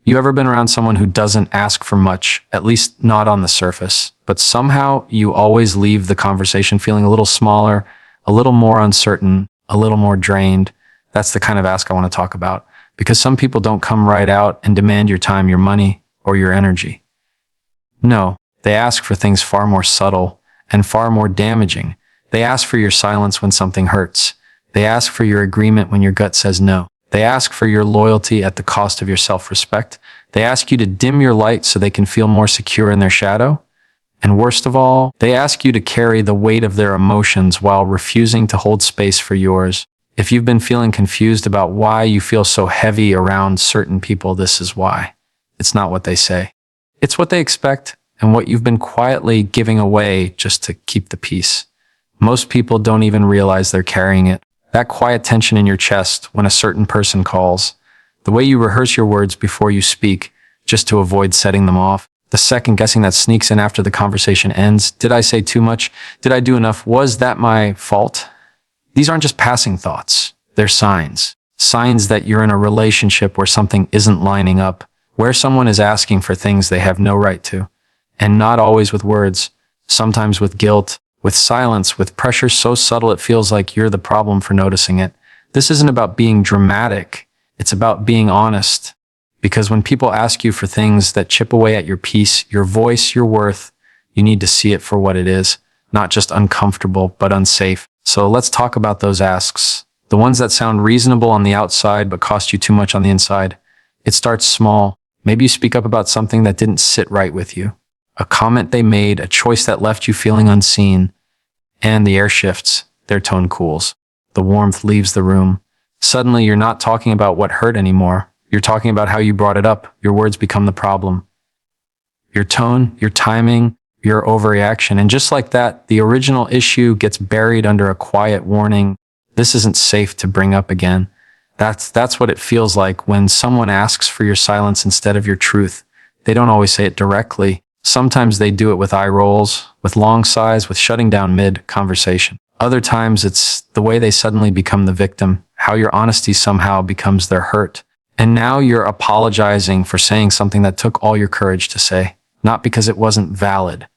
You ever been around someone who doesn't ask for much, at least not on the surface, but somehow you always leave the conversation feeling a little smaller, a little more uncertain, a little more drained? That's the kind of ask I want to talk about, because some people don't come right out and demand your time, your money, or your energy. No, they ask for things far more subtle and far more damaging. They ask for your silence when something hurts. They ask for your agreement when your gut says no. They ask for your loyalty at the cost of your self-respect. They ask you to dim your light so they can feel more secure in their shadow. And worst of all, they ask you to carry the weight of their emotions while refusing to hold space for yours. If you've been feeling confused about why you feel so heavy around certain people, this is why. It's not what they say. It's what they expect and what you've been quietly giving away just to keep the peace. Most people don't even realize they're carrying it. That quiet tension in your chest when a certain person calls. The way you rehearse your words before you speak, just to avoid setting them off. The second guessing that sneaks in after the conversation ends. Did I say too much? Did I do enough? Was that my fault? These aren't just passing thoughts. They're signs. Signs that you're in a relationship where something isn't lining up, where someone is asking for things they have no right to. And not always with words, sometimes with guilt, with silence, with pressure so subtle it feels like you're the problem for noticing it. This isn't about being dramatic. It's about being honest. Because when people ask you for things that chip away at your peace, your voice, your worth, you need to see it for what it is, not just uncomfortable, but unsafe. So let's talk about those asks. The ones that sound reasonable on the outside, but cost you too much on the inside. It starts small. Maybe you speak up about something that didn't sit right with you. A comment they made, a choice that left you feeling unseen, and the air shifts, their tone cools. The warmth leaves the room. Suddenly, you're not talking about what hurt anymore. You're talking about how you brought it up. Your words become the problem. Your tone, your timing, your overreaction. And just like that, the original issue gets buried under a quiet warning. This isn't safe to bring up again. That's what it feels like when someone asks for your silence instead of your truth. They don't always say it directly. Sometimes they do it with eye rolls, with long sighs, with shutting down mid-conversation. Other times it's the way they suddenly become the victim, how your honesty somehow becomes their hurt. And now you're apologizing for saying something that took all your courage to say, not because it wasn't valid,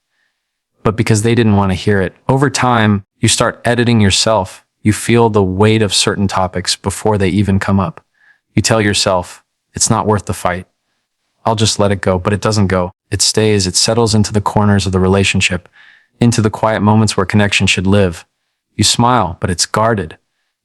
but because they didn't want to hear it. Over time, you start editing yourself. You feel the weight of certain topics before they even come up. You tell yourself, it's not worth the fight. I'll just let it go, but it doesn't go. It stays, it settles into the corners of the relationship, into the quiet moments where connection should live. You smile, but it's guarded.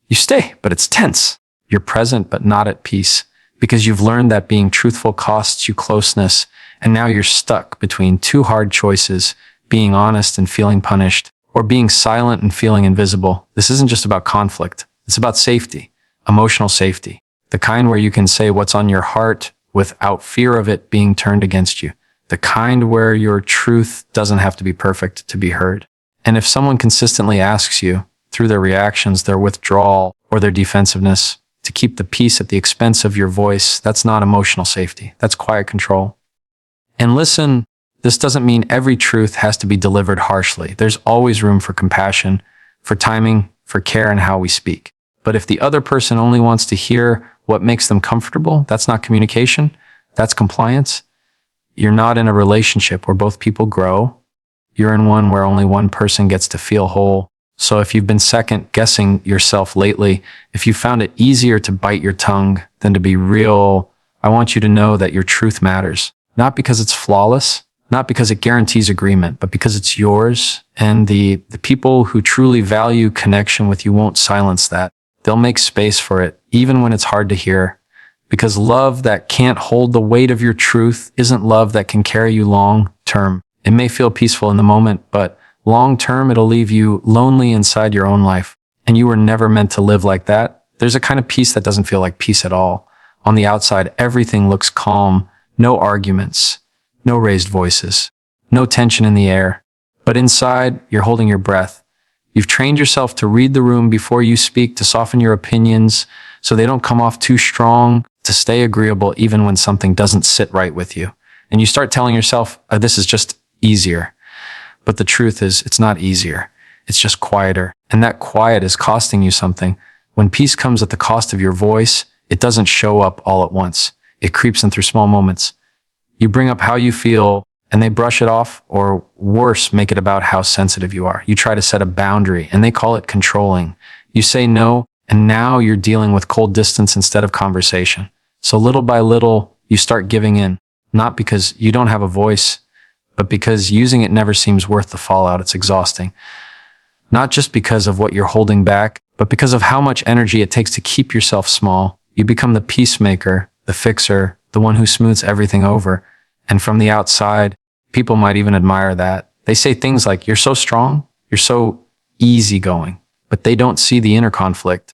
You stay, but it's tense. You're present, but not at peace, because you've learned that being truthful costs you closeness, and now you're stuck between two hard choices, being honest and feeling punished, or being silent and feeling invisible. This isn't just about conflict. It's about safety, emotional safety, the kind where you can say what's on your heart without fear of it being turned against you. The kind where your truth doesn't have to be perfect to be heard. And if someone consistently asks you, through their reactions, their withdrawal, or their defensiveness, to keep the peace at the expense of your voice, that's not emotional safety. That's quiet control. And listen, this doesn't mean every truth has to be delivered harshly. There's always room for compassion, for timing, for care in how we speak. But if the other person only wants to hear what makes them comfortable, that's not communication. That's compliance. You're not in a relationship where both people grow. You're in one where only one person gets to feel whole. So if you've been second guessing yourself lately, if you found it easier to bite your tongue than to be real, I want you to know that your truth matters. Not because it's flawless, not because it guarantees agreement, but because it's yours. And the people who truly value connection with you won't silence that. They'll make space for it, even when it's hard to hear. Because love that can't hold the weight of your truth isn't love that can carry you long term. It may feel peaceful in the moment, but long term, it'll leave you lonely inside your own life. And you were never meant to live like that. There's a kind of peace that doesn't feel like peace at all. On the outside, everything looks calm. No arguments, no raised voices, no tension in the air. But inside, you're holding your breath. You've trained yourself to read the room before you speak, to soften your opinions so they don't come off too strong, to stay agreeable even when something doesn't sit right with you. And you start telling yourself, this is just easier. But the truth is, it's not easier. It's just quieter. And that quiet is costing you something. When peace comes at the cost of your voice, it doesn't show up all at once. It creeps in through small moments. You bring up how you feel and they brush it off, or worse, make it about how sensitive you are. You try to set a boundary and they call it controlling. You say no, and now you're dealing with cold distance instead of conversation. So little by little, you start giving in, not because you don't have a voice, but because using it never seems worth the fallout. It's exhausting. Not just because of what you're holding back, but because of how much energy it takes to keep yourself small. You become the peacemaker, the fixer, the one who smooths everything over. And from the outside, people might even admire that. They say things like, "You're so strong, you're so easygoing," but they don't see the inner conflict.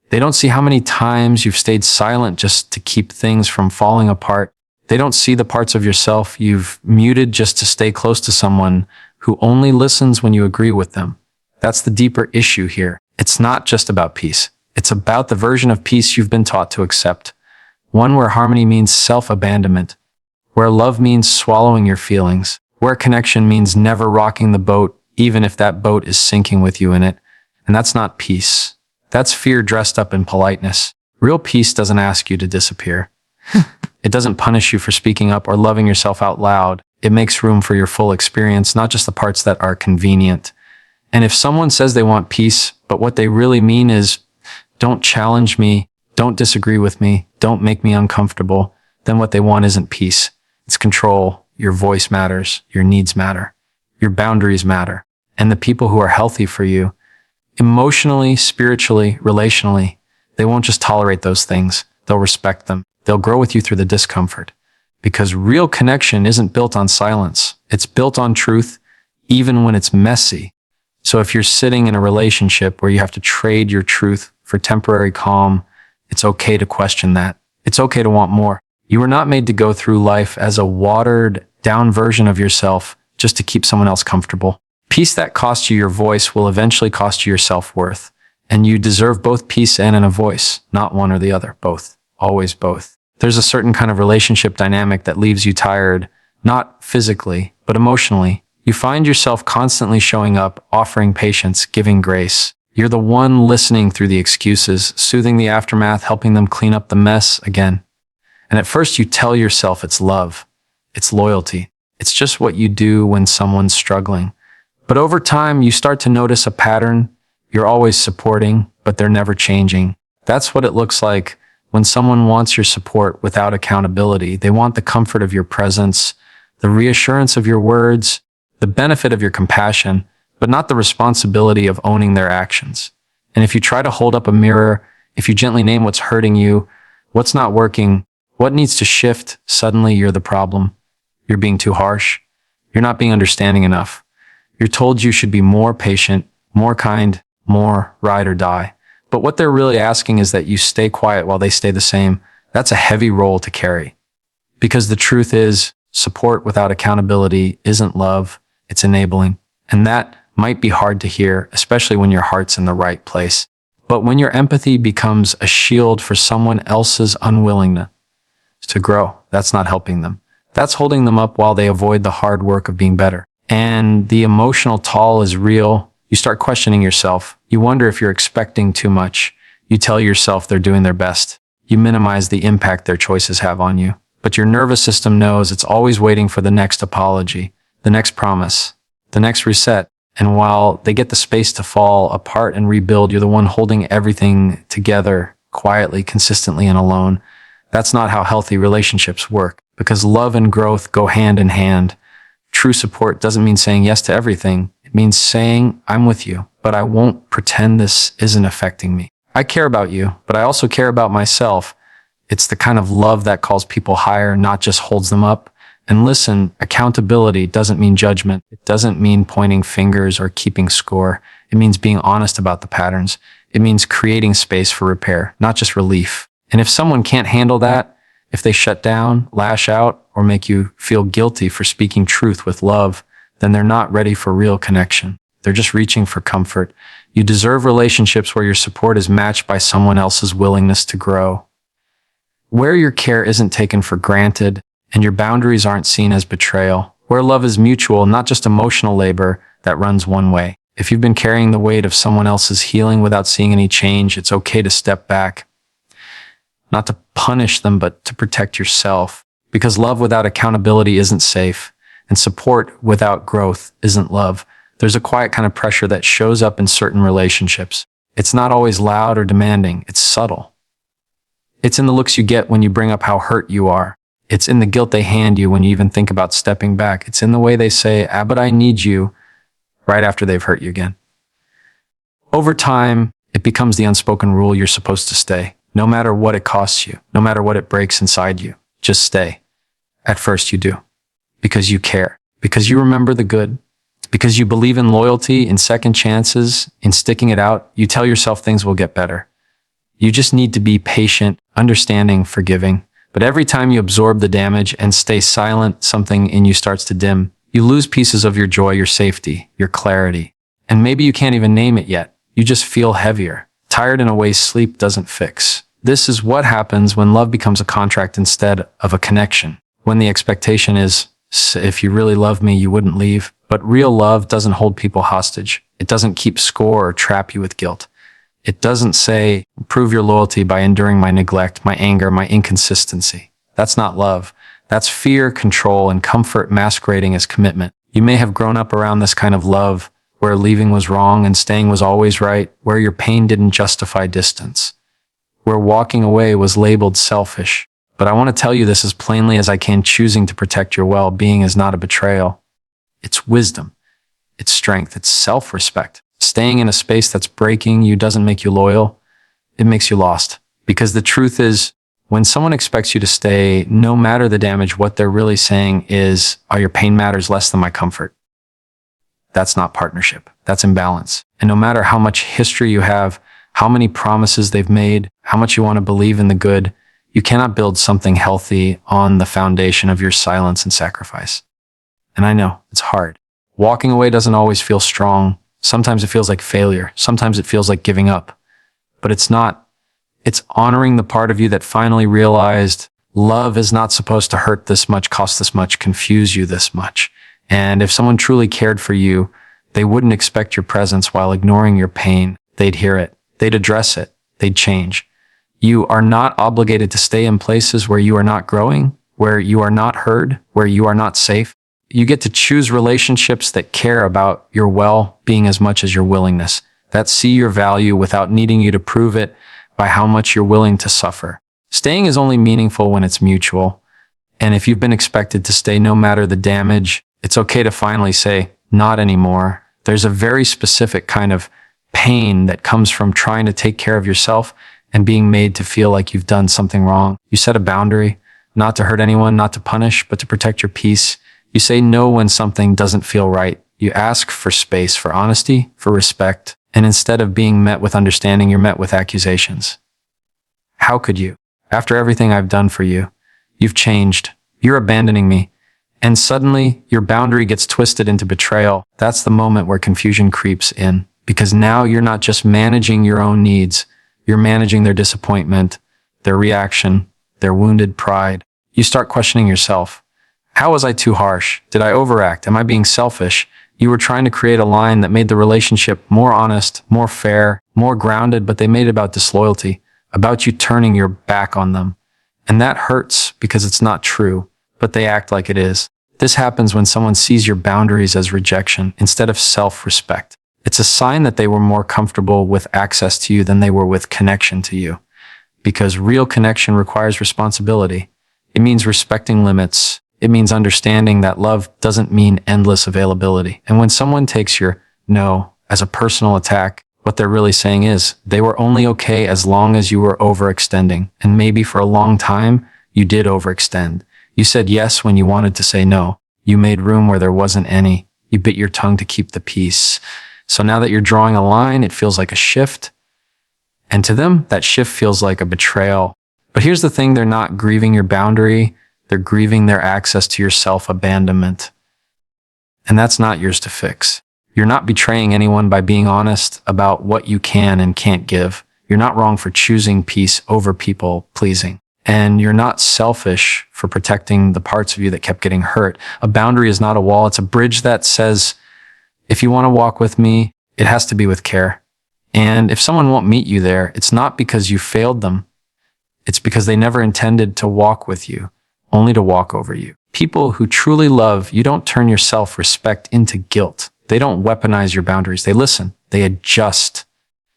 They don't see how many times you've stayed silent just to keep things from falling apart. They don't see the parts of yourself you've muted just to stay close to someone who only listens when you agree with them. That's the deeper issue here. It's not just about peace. It's about the version of peace you've been taught to accept. One where harmony means self-abandonment, where love means swallowing your feelings, where connection means never rocking the boat, even if that boat is sinking with you in it. And that's not peace. That's fear dressed up in politeness. Real peace doesn't ask you to disappear. It doesn't punish you for speaking up or loving yourself out loud. It makes room for your full experience, not just the parts that are convenient. And if someone says they want peace, but what they really mean is, "Don't challenge me, don't disagree with me, don't make me uncomfortable," then what they want isn't peace. It's control. Your voice matters. Your needs matter. Your boundaries matter. And the people who are healthy for you, emotionally, spiritually, relationally, they won't just tolerate those things. They'll respect them. They'll grow with you through the discomfort. Because real connection isn't built on silence. It's built on truth, even when it's messy. So if you're sitting in a relationship where you have to trade your truth for temporary calm, it's okay to question that. It's okay to want more. You were not made to go through life as a watered down version of yourself just to keep someone else comfortable. Peace that costs you your voice will eventually cost you your self-worth. And you deserve both peace and a voice, not one or the other, both. Always both. There's a certain kind of relationship dynamic that leaves you tired, not physically, but emotionally. You find yourself constantly showing up, offering patience, giving grace. You're the one listening through the excuses, soothing the aftermath, helping them clean up the mess again. And at first you tell yourself it's love, it's loyalty. It's just what you do when someone's struggling. But over time, you start to notice a pattern. You're always supporting, but they're never changing. That's what it looks like when someone wants your support without accountability. They want the comfort of your presence, the reassurance of your words, the benefit of your compassion, but not the responsibility of owning their actions. And if you try to hold up a mirror, if you gently name what's hurting you, what's not working, what needs to shift, suddenly you're the problem. You're being too harsh. You're not being understanding enough. You're told you should be more patient, more kind, more ride or die. But what they're really asking is that you stay quiet while they stay the same. That's a heavy role to carry. Because the truth is, support without accountability isn't love, it's enabling. And that might be hard to hear, especially when your heart's in the right place. But when your empathy becomes a shield for someone else's unwillingness to grow, that's not helping them. That's holding them up while they avoid the hard work of being better. And the emotional toll is real. You start questioning yourself. You wonder if you're expecting too much. You tell yourself they're doing their best. You minimize the impact their choices have on you. But your nervous system knows it's always waiting for the next apology, the next promise, the next reset. And while they get the space to fall apart and rebuild, you're the one holding everything together quietly, consistently, and alone. That's not how healthy relationships work, because love and growth go hand in hand. True support doesn't mean saying yes to everything. It means saying, "I'm with you, but I won't pretend this isn't affecting me. I care about you, but I also care about myself." It's the kind of love that calls people higher, not just holds them up. And listen, accountability doesn't mean judgment. It doesn't mean pointing fingers or keeping score. It means being honest about the patterns. It means creating space for repair, not just relief. And if someone can't handle that, if they shut down, lash out, or make you feel guilty for speaking truth with love, then they're not ready for real connection. They're just reaching for comfort. You deserve relationships where your support is matched by someone else's willingness to grow, where your care isn't taken for granted and your boundaries aren't seen as betrayal, where love is mutual, not just emotional labor that runs one way. If you've been carrying the weight of someone else's healing without seeing any change, it's okay to step back. not to punish them, but to protect yourself. Because love without accountability isn't safe, and support without growth isn't love. There's a quiet kind of pressure that shows up in certain relationships. It's not always loud or demanding. It's subtle. It's in the looks you get when you bring up how hurt you are. It's in the guilt they hand you when you even think about stepping back. It's in the way they say, but I need you, right after they've hurt you again. Over time, it becomes the unspoken rule you're supposed to stay, no matter what it costs you, no matter what it breaks inside you. Just stay. At first you do. Because you care. Because you remember the good. Because you believe in loyalty, in second chances, in sticking it out. You tell yourself things will get better. You just need to be patient, understanding, forgiving. But every time you absorb the damage and stay silent, something in you starts to dim. You lose pieces of your joy, your safety, your clarity. And maybe you can't even name it yet. You just feel heavier, tired in a way sleep doesn't fix. This is what happens when love becomes a contract instead of a connection. When the expectation is, if you really love me, you wouldn't leave. But real love doesn't hold people hostage. It doesn't keep score or trap you with guilt. It doesn't say, prove your loyalty by enduring my neglect, my anger, my inconsistency. That's not love. That's fear, control, and comfort masquerading as commitment. You may have grown up around this kind of love, where leaving was wrong and staying was always right, where your pain didn't justify distance, where walking away was labeled selfish. But I want to tell you this as plainly as I can, choosing to protect your well-being is not a betrayal. It's wisdom. It's strength. It's self-respect. Staying in a space that's breaking you doesn't make you loyal. It makes you lost. Because the truth is, when someone expects you to stay, no matter the damage, what they're really saying is, your pain matters less than my comfort. That's not partnership. That's imbalance. And no matter how much history you have, how many promises they've made, how much you want to believe in the good, you cannot build something healthy on the foundation of your silence and sacrifice. And I know, it's hard. Walking away doesn't always feel strong. Sometimes it feels like failure. Sometimes it feels like giving up. But it's not. It's honoring the part of you that finally realized love is not supposed to hurt this much, cost this much, confuse you this much. And if someone truly cared for you, they wouldn't expect your presence while ignoring your pain. They'd hear it. They'd address it. They'd change. You are not obligated to stay in places where you are not growing, where you are not heard, where you are not safe. You get to choose relationships that care about your well-being as much as your willingness, that see your value without needing you to prove it by how much you're willing to suffer. Staying is only meaningful when it's mutual. And if you've been expected to stay no matter the damage, it's okay to finally say, not anymore. There's a very specific kind of pain that comes from trying to take care of yourself and being made to feel like you've done something wrong. You set a boundary, not to hurt anyone, not to punish, but to protect your peace. You say no when something doesn't feel right. You ask for space, for honesty, for respect. And instead of being met with understanding, you're met with accusations. How could you? After everything I've done for you, you've changed. You're abandoning me. And suddenly, your boundary gets twisted into betrayal. That's the moment where confusion creeps in. Because now you're not just managing your own needs. You're managing their disappointment, their reaction, their wounded pride. You start questioning yourself. How was I too harsh? Did I overact? Am I being selfish? You were trying to create a line that made the relationship more honest, more fair, more grounded, but they made it about disloyalty, about you turning your back on them. And that hurts because it's not true, but they act like it is. This happens when someone sees your boundaries as rejection instead of self-respect. It's a sign that they were more comfortable with access to you than they were with connection to you. Because real connection requires responsibility. It means respecting limits. It means understanding that love doesn't mean endless availability. And when someone takes your no as a personal attack, what they're really saying is they were only okay as long as you were overextending. And maybe for a long time, you did overextend. You said yes when you wanted to say no. You made room where there wasn't any. You bit your tongue to keep the peace. So now that you're drawing a line, it feels like a shift. And to them, that shift feels like a betrayal. But here's the thing, they're not grieving your boundary. They're grieving their access to your self-abandonment. And that's not yours to fix. You're not betraying anyone by being honest about what you can and can't give. You're not wrong for choosing peace over people pleasing. And you're not selfish for protecting the parts of you that kept getting hurt. A boundary is not a wall. It's a bridge that says, if you want to walk with me, it has to be with care. And if someone won't meet you there, it's not because you failed them. It's because they never intended to walk with you, only to walk over you. People who truly love, you don't turn your self-respect into guilt. They don't weaponize your boundaries. They listen. They adjust.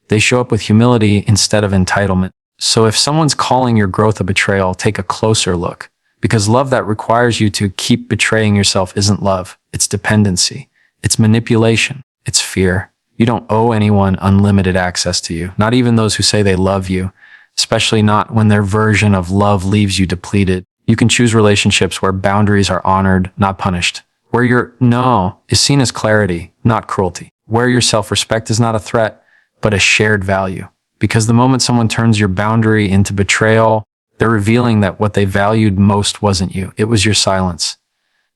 They show up with humility instead of entitlement. So if someone's calling your growth a betrayal, take a closer look. Because love that requires you to keep betraying yourself isn't love. It's dependency. It's manipulation. It's fear. You don't owe anyone unlimited access to you, not even those who say they love you, especially not when their version of love leaves you depleted. You can choose relationships where boundaries are honored, not punished. Where your no is seen as clarity, not cruelty. Where your self-respect is not a threat, but a shared value. Because the moment someone turns your boundary into betrayal, they're revealing that what they valued most wasn't you. It was your silence.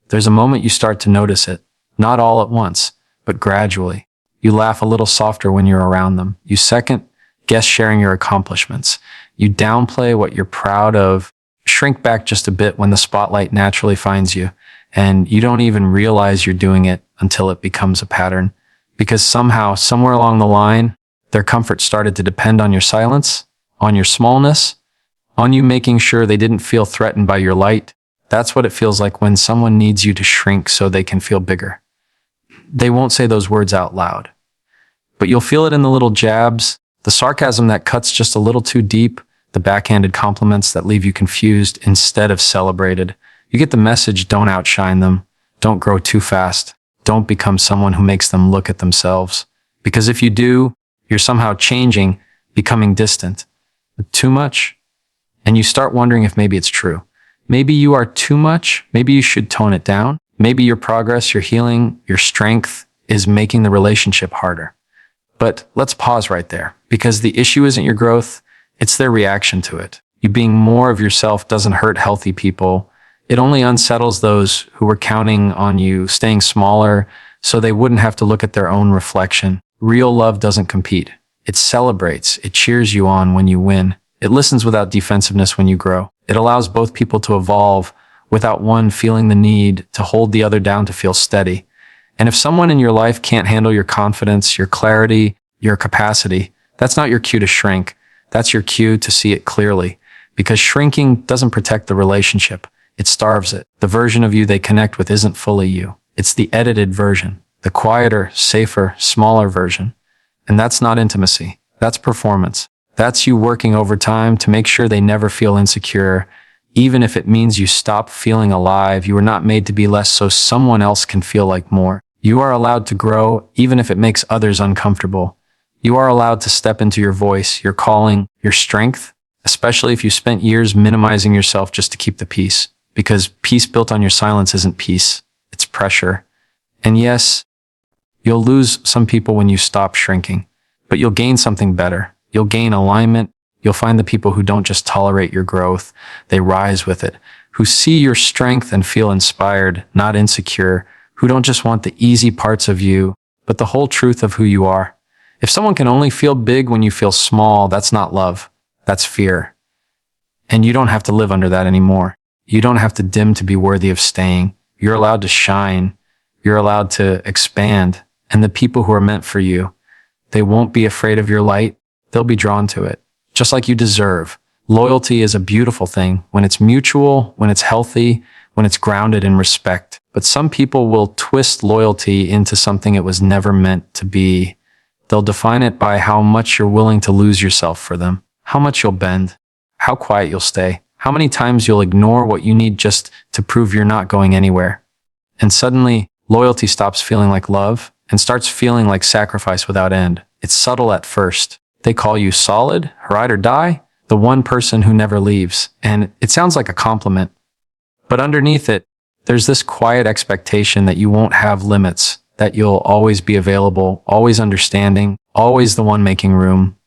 There's a moment you start to notice it, not all at once, but gradually. You laugh a little softer when you're around them. You second guess sharing your accomplishments. You downplay what you're proud of, shrink back just a bit when the spotlight naturally finds you, and you don't even realize you're doing it until it becomes a pattern. Because somehow, somewhere along the line, their comfort started to depend on your silence, on your smallness, on you making sure they didn't feel threatened by your light. That's what it feels like when someone needs you to shrink so they can feel bigger. They won't say those words out loud, but you'll feel it in the little jabs, the sarcasm that cuts just a little too deep, the backhanded compliments that leave you confused instead of celebrated. You get the message, don't outshine them, don't grow too fast, don't become someone who makes them look at themselves. Because if you do, you're somehow changing, becoming distant. But too much? And you start wondering if maybe it's true. Maybe you are too much. Maybe you should tone it down. Maybe your progress, your healing, your strength is making the relationship harder. But let's pause right there, because the issue isn't your growth, it's their reaction to it. You being more of yourself doesn't hurt healthy people. It only unsettles those who were counting on you staying smaller so they wouldn't have to look at their own reflection. Real love doesn't compete. It celebrates. It cheers you on when you win. It listens without defensiveness when you grow. It allows both people to evolve without one feeling the need to hold the other down to feel steady. And if someone in your life can't handle your confidence, your clarity, your capacity, that's not your cue to shrink. That's your cue to see it clearly. Because shrinking doesn't protect the relationship. It starves it. The version of you they connect with isn't fully you. It's the edited version, the quieter, safer, smaller version. And that's not intimacy. That's performance. That's you working overtime to make sure they never feel insecure. Even if it means you stop feeling alive, you were not made to be less so someone else can feel like more. You are allowed to grow, even if it makes others uncomfortable. You are allowed to step into your voice, your calling, your strength, especially if you spent years minimizing yourself just to keep the peace. Because peace built on your silence isn't peace, it's pressure. And yes, you'll lose some people when you stop shrinking, but you'll gain something better. You'll gain alignment. You'll find the people who don't just tolerate your growth, they rise with it, who see your strength and feel inspired, not insecure, who don't just want the easy parts of you, but the whole truth of who you are. If someone can only feel big when you feel small, that's not love, that's fear. And you don't have to live under that anymore. You don't have to dim to be worthy of staying. You're allowed to shine. You're allowed to expand. And the people who are meant for you, they won't be afraid of your light. They'll be drawn to it, just like you deserve. Loyalty is a beautiful thing when it's mutual, when it's healthy, when it's grounded in respect. But some people will twist loyalty into something it was never meant to be. They'll define it by how much you're willing to lose yourself for them, how much you'll bend, how quiet you'll stay, how many times you'll ignore what you need just to prove you're not going anywhere. And suddenly, loyalty stops feeling like love and starts feeling like sacrifice without end. It's subtle at first. They call you solid, ride or die, the one person who never leaves. And it sounds like a compliment. But underneath it, there's this quiet expectation that you won't have limits, that you'll always be available, always understanding, always the one making room,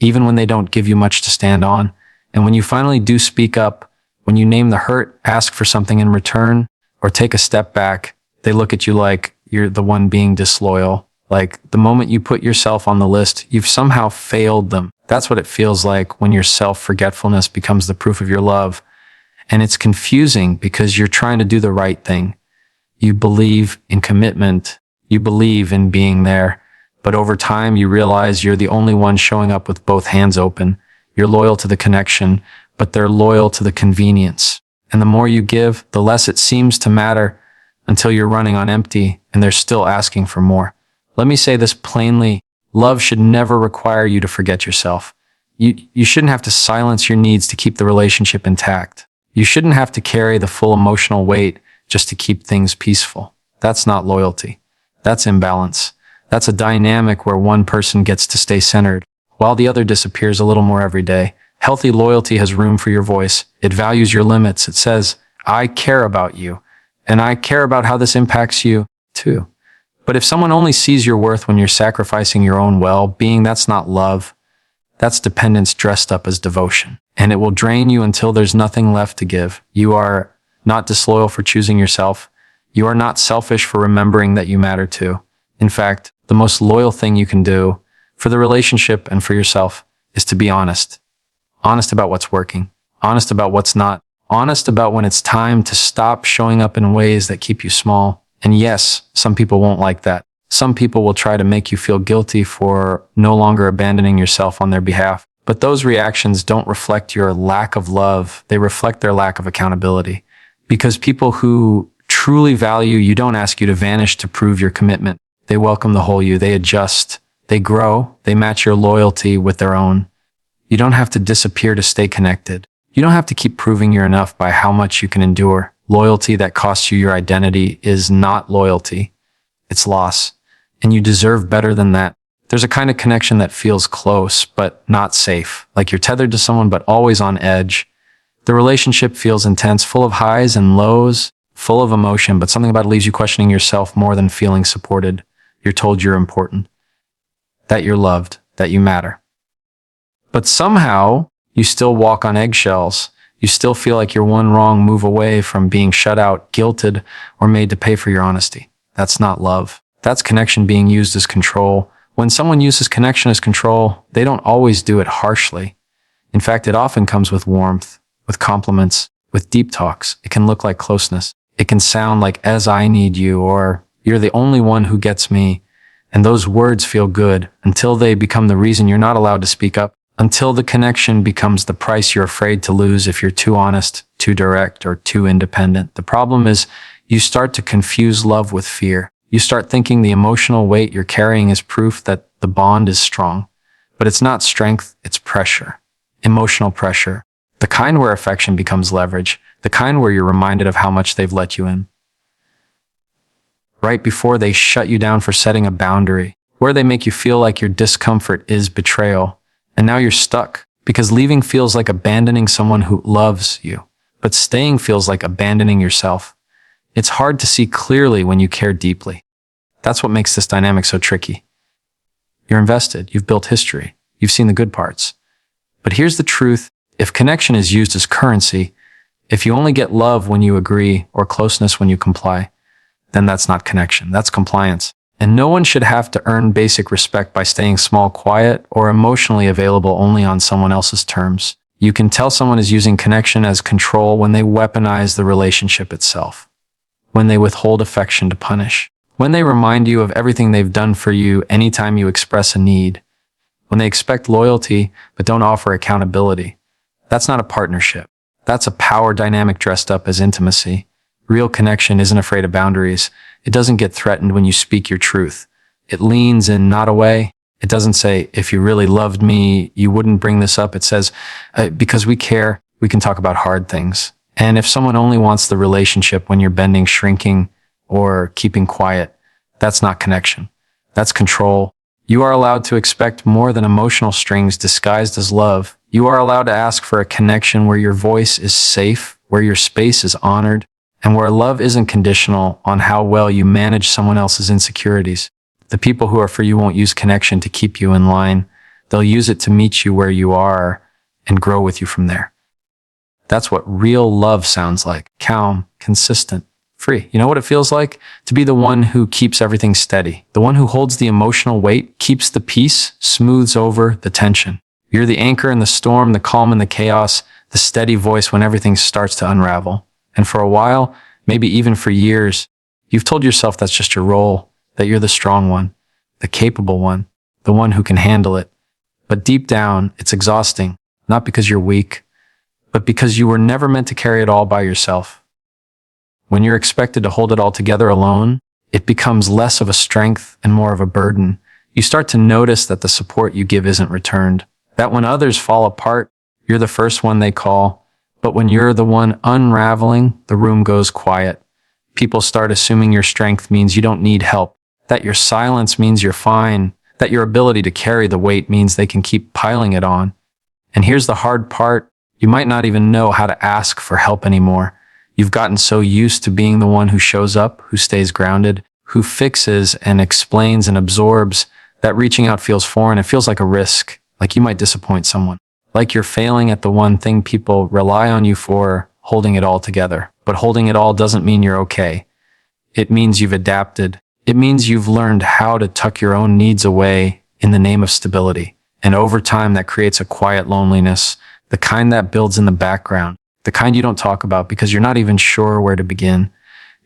even when they don't give you much to stand on. And when you finally do speak up, when you name the hurt, ask for something in return, or take a step back, they look at you like you're the one being disloyal. Like the moment you put yourself on the list, you've somehow failed them. That's what it feels like when your self-forgetfulness becomes the proof of your love. And it's confusing because you're trying to do the right thing. You believe in commitment. You believe in being there. But over time, you realize you're the only one showing up with both hands open. You're loyal to the connection, but they're loyal to the convenience. And the more you give, the less it seems to matter until you're running on empty and they're still asking for more. Let me say this plainly. Love should never require you to forget yourself. You shouldn't have to silence your needs to keep the relationship intact. You shouldn't have to carry the full emotional weight just to keep things peaceful. That's not loyalty. That's imbalance. That's a dynamic where one person gets to stay centered while the other disappears a little more every day. Healthy loyalty has room for your voice. It values your limits. It says, I care about you, and I care about how this impacts you too. But if someone only sees your worth when you're sacrificing your own well-being, that's not love. That's dependence dressed up as devotion. And it will drain you until there's nothing left to give. You are not disloyal for choosing yourself. You are not selfish for remembering that you matter too. In fact, the most loyal thing you can do for the relationship and for yourself is to be honest. Honest about what's working. Honest about what's not. Honest about when it's time to stop showing up in ways that keep you small. And yes, some people won't like that. Some people will try to make you feel guilty for no longer abandoning yourself on their behalf. But those reactions don't reflect your lack of love. They reflect their lack of accountability. Because people who truly value you don't ask you to vanish to prove your commitment. They welcome the whole you. They adjust. They grow. They match your loyalty with their own. You don't have to disappear to stay connected. You don't have to keep proving you're enough by how much you can endure. Loyalty that costs you your identity is not loyalty. It's loss. And you deserve better than that. There's a kind of connection that feels close, but not safe. Like you're tethered to someone, but always on edge. The relationship feels intense, full of highs and lows, full of emotion, but something about it leaves you questioning yourself more than feeling supported. You're told you're important, that you're loved, that you matter. But somehow, you still walk on eggshells. You still feel like you're one wrong move away from being shut out, guilted, or made to pay for your honesty. That's not love. That's connection being used as control. When someone uses connection as control, they don't always do it harshly. In fact, it often comes with warmth, with compliments, with deep talks. It can look like closeness. It can sound like, as I need you, or you're the only one who gets me. And those words feel good until they become the reason you're not allowed to speak up. Until the connection becomes the price you're afraid to lose if you're too honest, too direct, or too independent. The problem is you start to confuse love with fear. You start thinking the emotional weight you're carrying is proof that the bond is strong. But it's not strength, it's pressure. Emotional pressure. The kind where affection becomes leverage. The kind where you're reminded of how much they've let you in. Right before they shut you down for setting a boundary. Where they make you feel like your discomfort is betrayal. And now you're stuck because leaving feels like abandoning someone who loves you, but staying feels like abandoning yourself. It's hard to see clearly when you care deeply. That's what makes this dynamic so tricky. You're invested. You've built history. You've seen the good parts. But here's the truth. If connection is used as currency, if you only get love when you agree or closeness when you comply, then that's not connection. That's compliance. And no one should have to earn basic respect by staying small, quiet, or emotionally available only on someone else's terms. You can tell someone is using connection as control when they weaponize the relationship itself, when they withhold affection to punish, when they remind you of everything they've done for you anytime you express a need, when they expect loyalty but don't offer accountability. That's not a partnership. That's a power dynamic dressed up as intimacy. Real connection isn't afraid of boundaries. It doesn't get threatened when you speak your truth. It leans in, not away. It doesn't say, if you really loved me, you wouldn't bring this up. It says, because we care, we can talk about hard things. And if someone only wants the relationship when you're bending, shrinking, or keeping quiet, that's not connection. That's control. You are allowed to expect more than emotional strings disguised as love. You are allowed to ask for a connection where your voice is safe, where your space is honored, and where love isn't conditional on how well you manage someone else's insecurities. The people who are for you won't use connection to keep you in line. They'll use it to meet you where you are and grow with you from there. That's what real love sounds like. Calm, consistent, free. You know what it feels like? To be the one who keeps everything steady. The one who holds the emotional weight, keeps the peace, smooths over the tension. You're the anchor in the storm, the calm in the chaos, the steady voice when everything starts to unravel. And for a while, maybe even for years, you've told yourself that's just your role, that you're the strong one, the capable one, the one who can handle it. But deep down, it's exhausting, not because you're weak, but because you were never meant to carry it all by yourself. When you're expected to hold it all together alone, it becomes less of a strength and more of a burden. You start to notice that the support you give isn't returned, that when others fall apart, you're the first one they call, but when you're the one unraveling, the room goes quiet. People start assuming your strength means you don't need help, that your silence means you're fine, that your ability to carry the weight means they can keep piling it on. And here's the hard part, you might not even know how to ask for help anymore. You've gotten so used to being the one who shows up, who stays grounded, who fixes and explains and absorbs, that reaching out feels foreign. It feels like a risk, like you might disappoint someone, like you're failing at the one thing people rely on you for, holding it all together. But holding it all doesn't mean you're okay. It means you've adapted. It means you've learned how to tuck your own needs away in the name of stability. And over time, that creates a quiet loneliness, the kind that builds in the background, the kind you don't talk about because you're not even sure where to begin.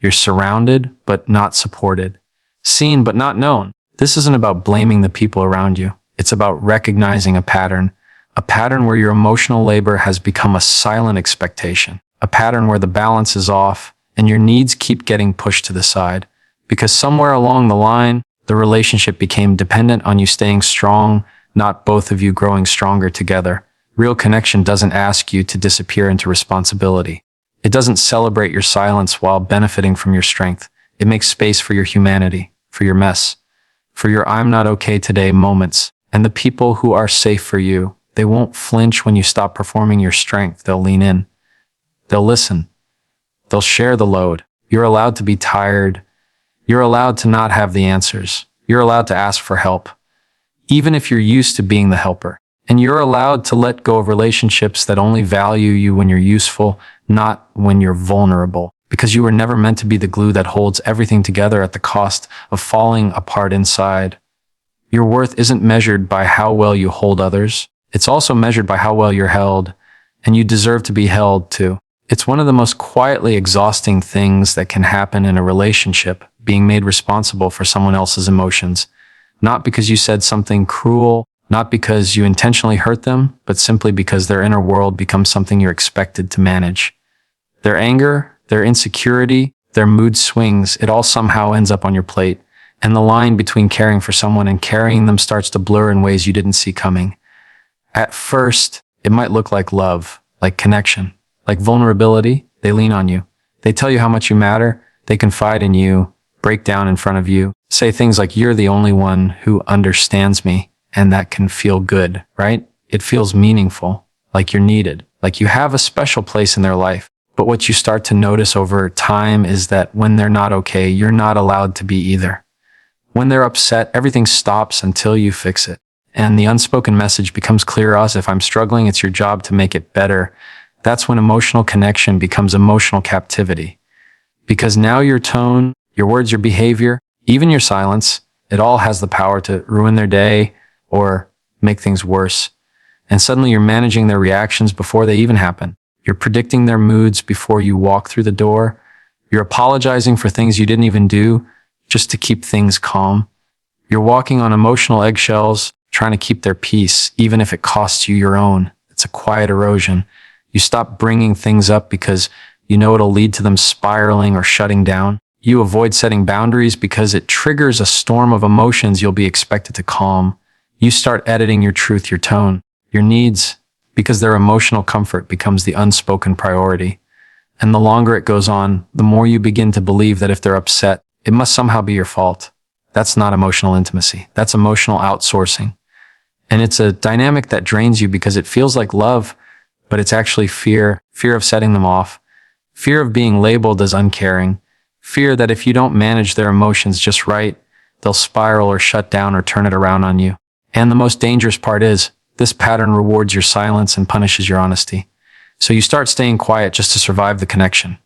You're surrounded, but not supported. Seen, but not known. This isn't about blaming the people around you. It's about recognizing a pattern where your emotional labor has become a silent expectation, a pattern where the balance is off and your needs keep getting pushed to the side. Because somewhere along the line, the relationship became dependent on you staying strong, not both of you growing stronger together. Real connection doesn't ask you to disappear into responsibility. It doesn't celebrate your silence while benefiting from your strength. It makes space for your humanity, for your mess, for your I'm not okay today moments. And the people who are safe for you, they won't flinch when you stop performing your strength. They'll lean in. They'll listen. They'll share the load. You're allowed to be tired. You're allowed to not have the answers. You're allowed to ask for help, even if you're used to being the helper. And you're allowed to let go of relationships that only value you when you're useful, not when you're vulnerable. Because you were never meant to be the glue that holds everything together at the cost of falling apart inside. Your worth isn't measured by how well you hold others. It's also measured by how well you're held, and you deserve to be held too. It's one of the most quietly exhausting things that can happen in a relationship, being made responsible for someone else's emotions. Not because you said something cruel, not because you intentionally hurt them, but simply because their inner world becomes something you're expected to manage. Their anger, their insecurity, their mood swings, it all somehow ends up on your plate. And the line between caring for someone and carrying them starts to blur in ways you didn't see coming. At first, it might look like love, like connection, like vulnerability. They lean on you. They tell you how much you matter. They confide in you, break down in front of you, say things like, you're the only one who understands me. And that can feel good, right? It feels meaningful, like you're needed, like you have a special place in their life. But what you start to notice over time is that when they're not okay, you're not allowed to be either. When they're upset, everything stops until you fix it. And the unspoken message becomes clear as if I'm struggling, it's your job to make it better. That's when emotional connection becomes emotional captivity. Because now your tone, your words, your behavior, even your silence, it all has the power to ruin their day or make things worse. And suddenly you're managing their reactions before they even happen. You're predicting their moods before you walk through the door. You're apologizing for things you didn't even do just to keep things calm. You're walking on emotional eggshells, trying to keep their peace, even if it costs you your own. It's a quiet erosion. You stop bringing things up because you know it'll lead to them spiraling or shutting down. You avoid setting boundaries because it triggers a storm of emotions you'll be expected to calm. You start editing your truth, your tone, your needs, because their emotional comfort becomes the unspoken priority. And the longer it goes on, the more you begin to believe that if they're upset, it must somehow be your fault. That's not emotional intimacy. That's emotional outsourcing. And it's a dynamic that drains you because it feels like love, but it's actually fear of setting them off, fear of being labeled as uncaring, fear that if you don't manage their emotions just right, they'll spiral or shut down or turn it around on you. And the most dangerous part is, this pattern rewards your silence and punishes your honesty. So you start staying quiet just to survive the connection.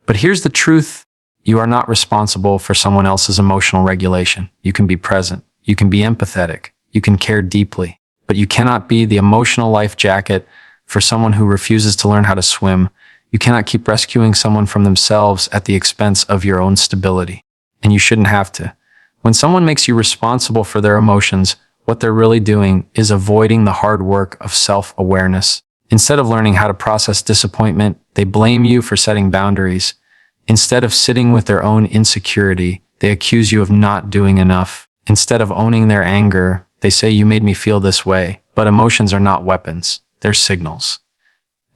But here's the truth. You are not responsible for someone else's emotional regulation. You can be present. You can be empathetic. You can care deeply. But you cannot be the emotional life jacket for someone who refuses to learn how to swim. You cannot keep rescuing someone from themselves at the expense of your own stability. And you shouldn't have to. When someone makes you responsible for their emotions, what they're really doing is avoiding the hard work of self-awareness. Instead of learning how to process disappointment, they blame you for setting boundaries. Instead of sitting with their own insecurity, they accuse you of not doing enough. Instead of owning their anger, they say you made me feel this way. But emotions are not weapons, they're signals.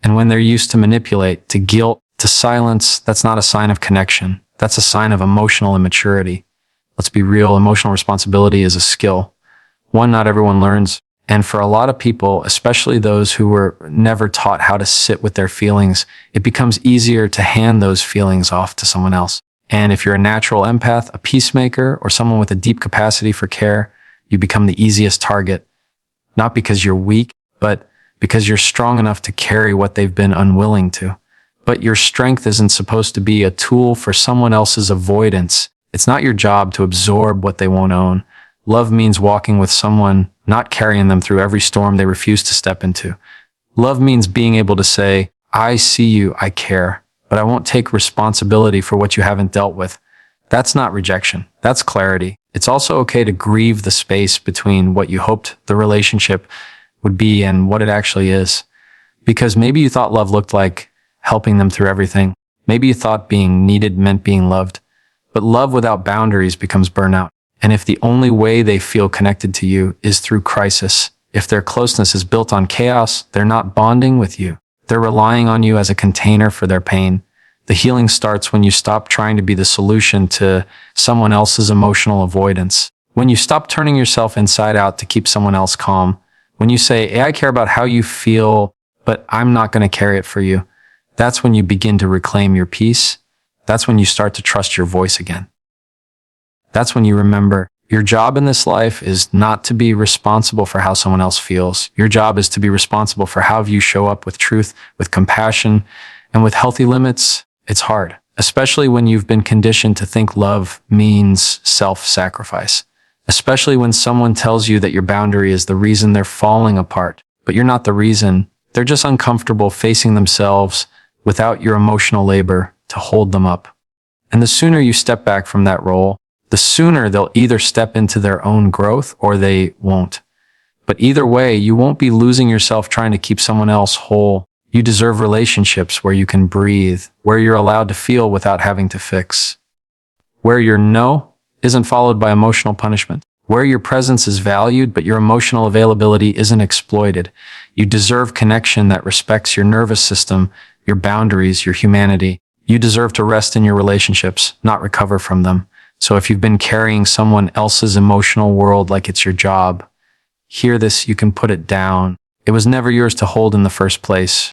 And when they're used to manipulate, to guilt, to silence, that's not a sign of connection. That's a sign of emotional immaturity. Let's be real, emotional responsibility is a skill. One not everyone learns. And for a lot of people, especially those who were never taught how to sit with their feelings, it becomes easier to hand those feelings off to someone else. And if you're a natural empath, a peacemaker, or someone with a deep capacity for care, you become the easiest target. Not because you're weak, but because you're strong enough to carry what they've been unwilling to. But your strength isn't supposed to be a tool for someone else's avoidance. It's not your job to absorb what they won't own. Love means walking with someone, not carrying them through every storm they refuse to step into. Love means being able to say, I see you, I care, but I won't take responsibility for what you haven't dealt with. That's not rejection. That's clarity. It's also okay to grieve the space between what you hoped the relationship would be and what it actually is. Because maybe you thought love looked like helping them through everything. Maybe you thought being needed meant being loved. But love without boundaries becomes burnout. And if the only way they feel connected to you is through crisis, if their closeness is built on chaos, they're not bonding with you. They're relying on you as a container for their pain. The healing starts when you stop trying to be the solution to someone else's emotional avoidance. When you stop turning yourself inside out to keep someone else calm. When you say, hey, I care about how you feel, but I'm not going to carry it for you. That's when you begin to reclaim your peace. That's when you start to trust your voice again. That's when you remember your job in this life is not to be responsible for how someone else feels. Your job is to be responsible for how you show up with truth, with compassion, and with healthy limits. It's hard, especially when you've been conditioned to think love means self-sacrifice, especially when someone tells you that your boundary is the reason they're falling apart, but you're not the reason. They're just uncomfortable facing themselves without your emotional labor to hold them up. And the sooner you step back from that role, the sooner they'll either step into their own growth or they won't. But either way, you won't be losing yourself trying to keep someone else whole. You deserve relationships where you can breathe, where you're allowed to feel without having to fix, where your no isn't followed by emotional punishment, where your presence is valued but your emotional availability isn't exploited. You deserve connection that respects your nervous system, your boundaries, your humanity. You deserve to rest in your relationships, not recover from them. So if you've been carrying someone else's emotional world like it's your job, hear this, you can put it down. It was never yours to hold in the first place.